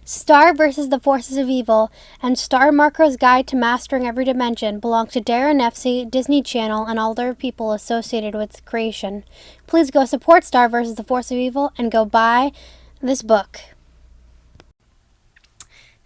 Star versus the Forces of Evil and Star Marco's Guide to Mastering Every Dimension belong to daron, nefcy, Disney Channel, and all other people associated with its creation. Please go support Star versus the Force of Evil and go buy this book.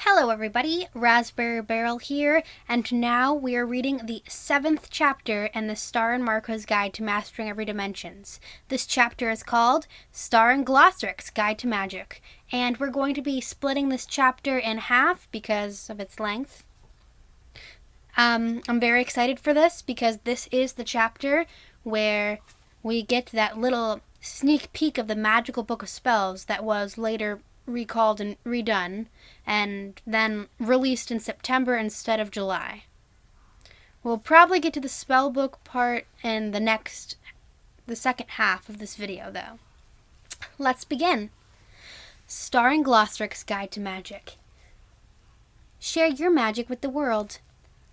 Hello everybody, Raspberry Barrel here, and now we are reading the 7th chapter in the Star and Marco's Guide to Mastering Every Dimensions. This chapter is called Star and Glosstric's Guide to Magic, and we're going to be splitting this chapter in half because of its length. I'm very excited for this because this is the chapter where we get that little sneak peek of the magical book of spells that was later recalled and redone, and then released in September instead of July. We'll probably get to the spellbook part in the second half of this video, though. Let's begin. Star and Glosstric's Guide to Magic. Share your magic with the world.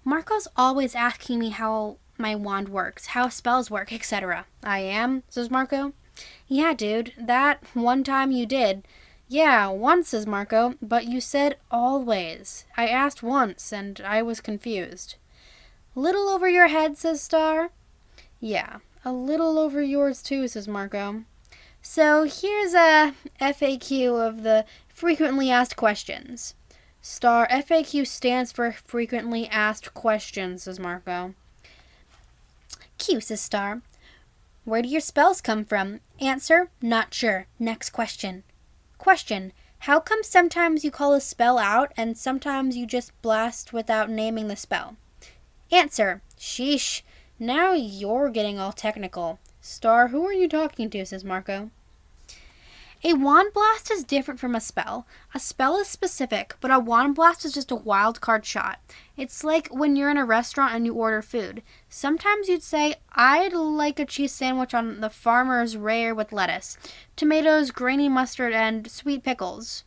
Marco's always asking me how my wand works, how spells work, etc. I am, says Marco. Yeah, dude, that one time you did. Yeah, once, says Marco, but you said always. I asked once, and I was confused. Little over your head, says Star. Yeah, a little over yours too, says Marco. So here's a FAQ of the frequently asked questions. Star, FAQ stands for frequently asked questions, says Marco. Q, says Star. Where do your spells come from? Answer, not sure. Next question. Question, how come sometimes you call a spell out and sometimes you just blast without naming the spell? Answer, sheesh, now you're getting all technical. Star, who are you talking to, says Marco. A wand blast is different from a spell. A spell is specific, but a wand blast is just a wild card shot. It's like when you're in a restaurant and you order food. Sometimes you'd say, I'd like a cheese sandwich on the farmer's rare with lettuce, tomatoes, grainy mustard, and sweet pickles.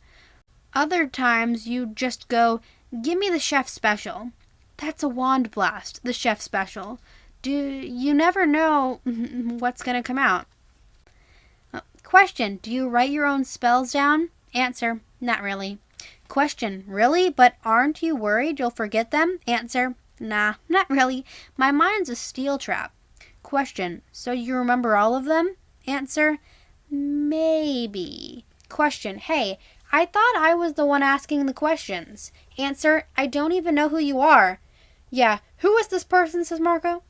Other times you just go, give me the chef special. That's a wand blast, the chef special. You never know what's going to come out. Question, do you write your own spells down? Answer, not really. Question, really? But aren't you worried you'll forget them? Answer, nah, not really. My mind's a steel trap. Question, so you remember all of them? Answer, maybe. Question, hey, I thought I was the one asking the questions. Answer, I don't even know who you are. Yeah, who is this person, says Marco.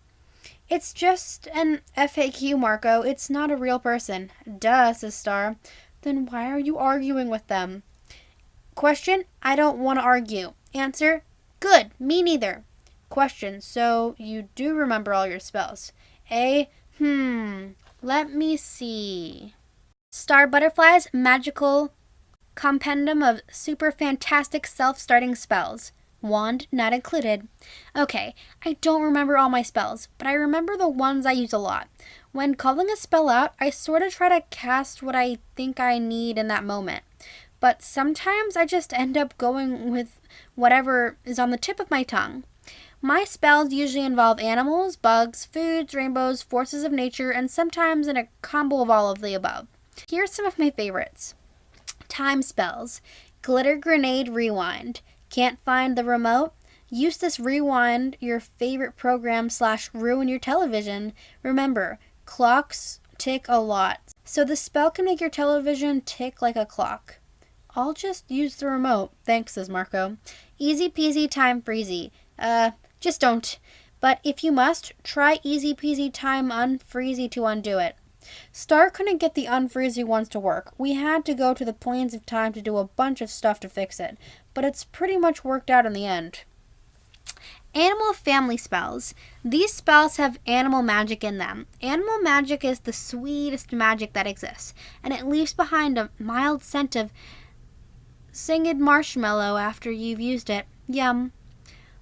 It's just an FAQ, Marco. It's not a real person. Duh, says Star. Then why are you arguing with them? Question, I don't want to argue. Answer, good, me neither. Question, so you do remember all your spells? Let me see. Star Butterfly's magical compendium of super fantastic self-starting spells. Wand not included. Okay, I don't remember all my spells, but I remember the ones I use a lot. When calling a spell out, I sort of try to cast what I think I need in that moment. But sometimes I just end up going with whatever is on the tip of my tongue. My spells usually involve animals, bugs, foods, rainbows, forces of nature, and sometimes in a combo of all of the above. Here's some of my favorites. Time spells. Glitter Grenade Rewind. Can't find the remote? Use this rewind your favorite program / ruin your television. Remember, clocks tick a lot, so the spell can make your television tick like a clock. I'll just use the remote, thanks, says Marco. Easy peasy time freezy. Just don't. But if you must, try easy peasy time unfreezy to undo it. Star couldn't get the unfreezy ones to work. We had to go to the planes of time to do a bunch of stuff to fix it, but it's pretty much worked out in the end. Animal family spells. These spells have animal magic in them. Animal magic is the sweetest magic that exists, and it leaves behind a mild scent of singed marshmallow after you've used it. Yum.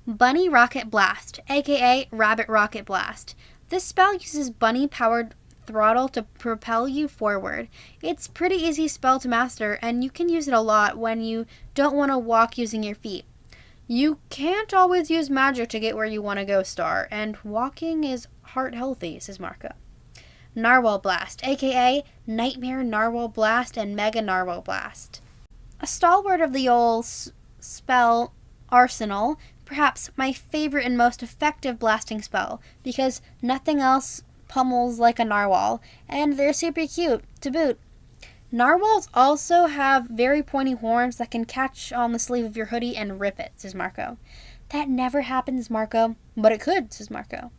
Bunny Rocket Blast, aka Rabbit Rocket Blast. This spell uses bunny-powered throttle to propel you forward. It's pretty easy spell to master, and you can use it a lot when you don't want to walk using your feet. You can't always use magic to get where you want to go, Star, and walking is heart healthy, says Marco. Narwhal Blast, aka Nightmare Narwhal Blast and Mega Narwhal Blast. A stalwart of the old spell arsenal, perhaps my favorite and most effective blasting spell, because nothing else pummels like a narwhal, and they're super cute to boot. Narwhals also have very pointy horns that can catch on the sleeve of your hoodie and rip it, says Marco. That never happens, Marco. But it could, says Marco.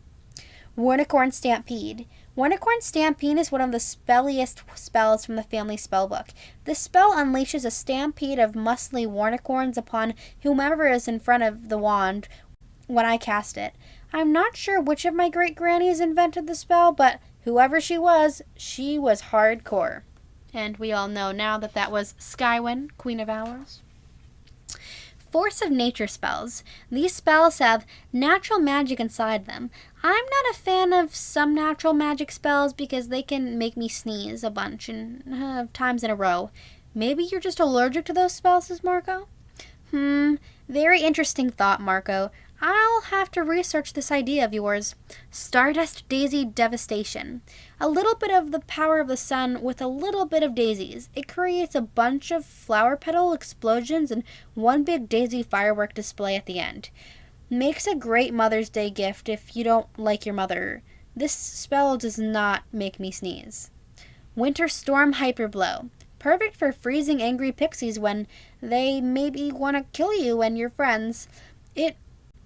Warnicorn Stampede. Warnicorn Stampede is one of the spelliest spells from the family spellbook. This spell unleashes a stampede of muscly warnicorns upon whomever is in front of the wand when I cast it. I'm not sure which of my great-grannies invented the spell, but whoever she was hardcore. And we all know now that that was Skywyn, Queen of Hours. Force of nature spells. These spells have natural magic inside them. I'm not a fan of some natural magic spells because they can make me sneeze a bunch of times in a row. Maybe you're just allergic to those spells, says Marco? Very interesting thought, Marco. I'll have to research this idea of yours. Stardust Daisy Devastation. A little bit of the power of the sun with a little bit of daisies. It creates a bunch of flower petal explosions and one big daisy firework display at the end. Makes a great Mother's Day gift if you don't like your mother. This spell does not make me sneeze. Winter Storm Hyperblow. Perfect for freezing angry pixies when they maybe want to kill you and your friends. It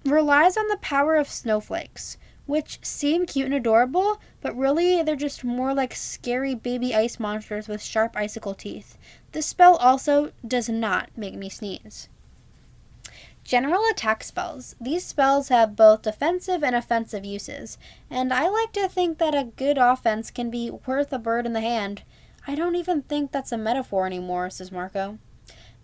relies on the power of snowflakes, which seem cute and adorable, but really they're just more like scary baby ice monsters with sharp icicle teeth. This spell also does not make me sneeze. General attack spells. These spells have both defensive and offensive uses, and I like to think that a good offense can be worth a bird in the hand. I don't even think that's a metaphor anymore, says Marco.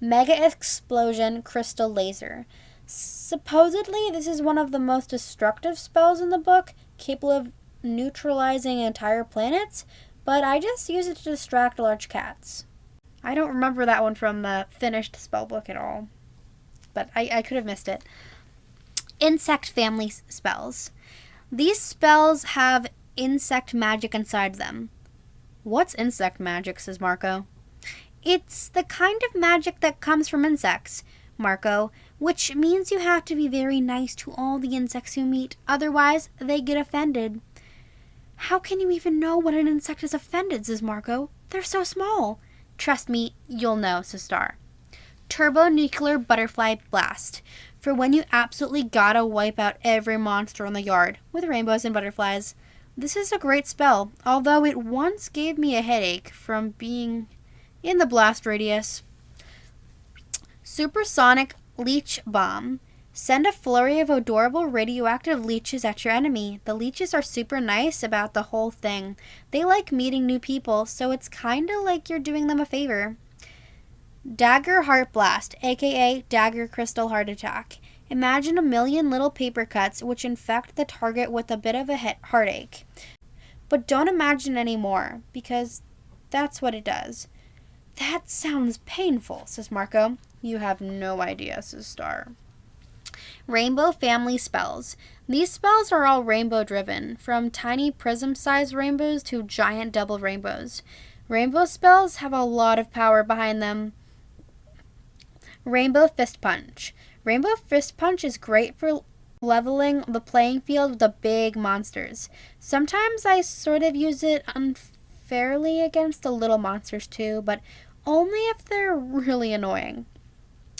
Mega Explosion Crystal Laser. Supposedly, this is one of the most destructive spells in the book, capable of neutralizing entire planets, but I just use it to distract large cats. I don't remember that one from the finished spellbook at all, but I could have missed it. Insect family spells. These spells have insect magic inside them. What's insect magic, says Marco. It's the kind of magic that comes from insects, Marco, which means you have to be very nice to all the insects you meet, otherwise they get offended. How can you even know when an insect is offended, says Marco? They're so small. Trust me, you'll know, says Star. Turbonuclear Butterfly Blast. For when you absolutely gotta wipe out every monster in the yard, with rainbows and butterflies. This is a great spell, although it once gave me a headache from being in the blast radius. Supersonic Leech Bomb. Send a flurry of adorable radioactive leeches at your enemy. The leeches are super nice about the whole thing. They like meeting new people, so it's kinda like you're doing them a favor. Dagger Heart Blast, aka Dagger Crystal Heart Attack. Imagine a million little paper cuts which infect the target with a bit of a heartache. But don't imagine any more, because that's what it does. That sounds painful, says Marco. You have no idea, says Star. Rainbow family spells. These spells are all rainbow driven, from tiny prism-sized rainbows to giant double rainbows. Rainbow spells have a lot of power behind them. Rainbow Fist Punch. Rainbow Fist Punch is great for leveling the playing field with the big monsters. Sometimes I sort of use it unfairly against the little monsters too, but only if they're really annoying.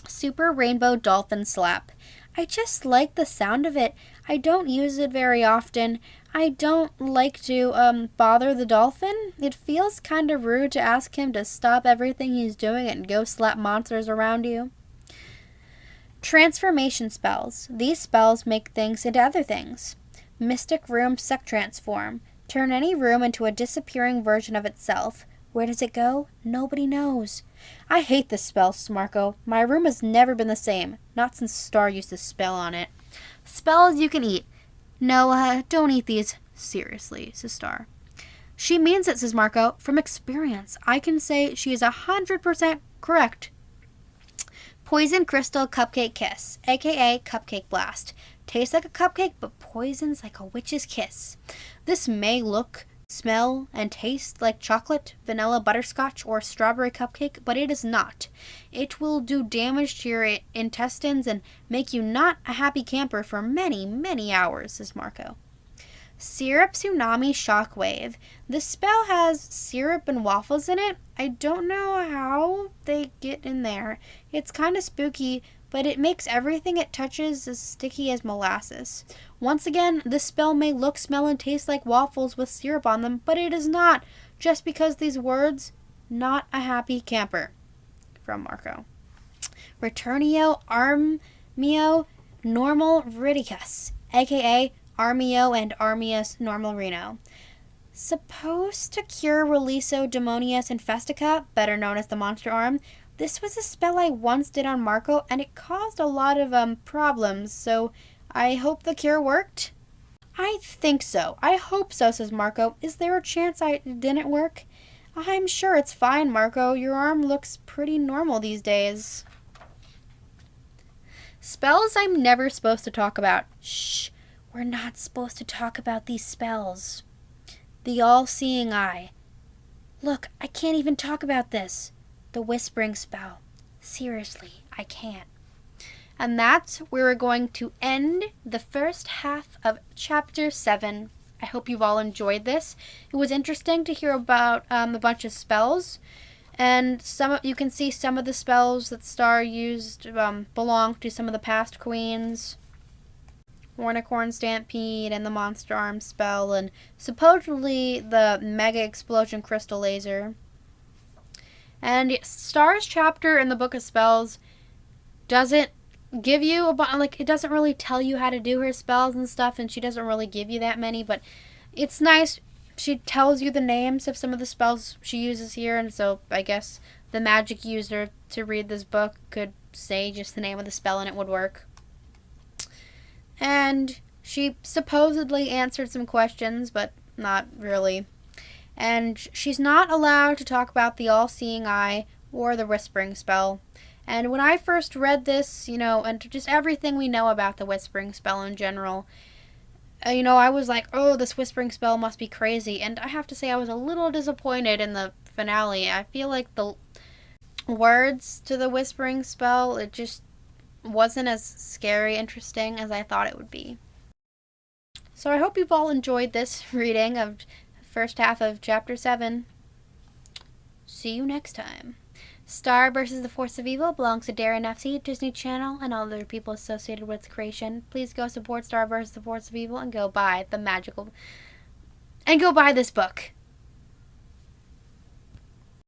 Super Rainbow Dolphin Slap. I just like the sound of it. I don't use it very often. I don't like to bother the dolphin. It feels kind of rude to ask him to stop everything he's doing and go slap monsters around you. Transformation spells. These spells make things into other things. Mystic Room Sec Transform. Turn any room into a disappearing version of itself. Where does it go? Nobody knows. I hate this spell, Marco. My room has never been the same. Not since Star used this spell on it. Spells you can eat. No, don't eat these. Seriously, says Star. She means it, says Marco. From experience, I can say she is 100% correct. Poison Crystal Cupcake Kiss, aka Cupcake Blast. Tastes like a cupcake, but poisons like a witch's kiss. This may look smell and taste like chocolate, vanilla butterscotch, or strawberry cupcake, but it is not. It will do damage to your intestines and make you not a happy camper for many, many hours, says Marco. Syrup Tsunami Shockwave. This spell has syrup and waffles in it. I don't know how they get in there. It's kind of spooky, but it makes everything it touches as sticky as molasses. Once again, this spell may look, smell, and taste like waffles with syrup on them, but it is not, just because these words, not a happy camper. From Marco. Returnio Armio Normal Ridicus, aka Armio and Armius Normalrino. Supposed to cure Releaso Demonius Infestica, better known as the Monster Arm. This was a spell I once did on Marco, and it caused a lot of problems, so I hope the cure worked. I think so. I hope so, says Marco. Is there a chance it didn't work? I'm sure it's fine, Marco. Your arm looks pretty normal these days. Spells I'm never supposed to talk about. Shh. We're not supposed to talk about these spells. The all-seeing eye. Look, I can't even talk about this. The whispering spell. Seriously, I can't. And that's where we're going to end the first half of Chapter 7. I hope you've all enjoyed this. It was interesting to hear about a bunch of spells. And you can see some of the spells that Star used belong to some of the past queens. Ornicorn Stampede and the Monster Arm spell, and supposedly the Mega Explosion Crystal Laser. And Star's chapter in the Book of Spells doesn't give you it doesn't really tell you how to do her spells and stuff, and she doesn't really give you that many, but it's nice. She tells you the names of some of the spells she uses here, and so I guess the magic user to read this book could say just the name of the spell and it would work. And she supposedly answered some questions, but not really. And she's not allowed to talk about the all-seeing eye or the whispering spell. And when I first read this, and just everything we know about the whispering spell in general, I was like, oh, this whispering spell must be crazy. And I have to say I was a little disappointed in the finale. I feel like the words to the whispering spell, it just wasn't as scary, interesting as I thought it would be. So I hope you've all enjoyed this reading of the first half of Chapter 7. See you next time. Star versus the Force of Evil belongs to Daron, nefcy, Disney Channel, and all other people associated with its creation. Please go support Star versus the Force of Evil and go buy this book.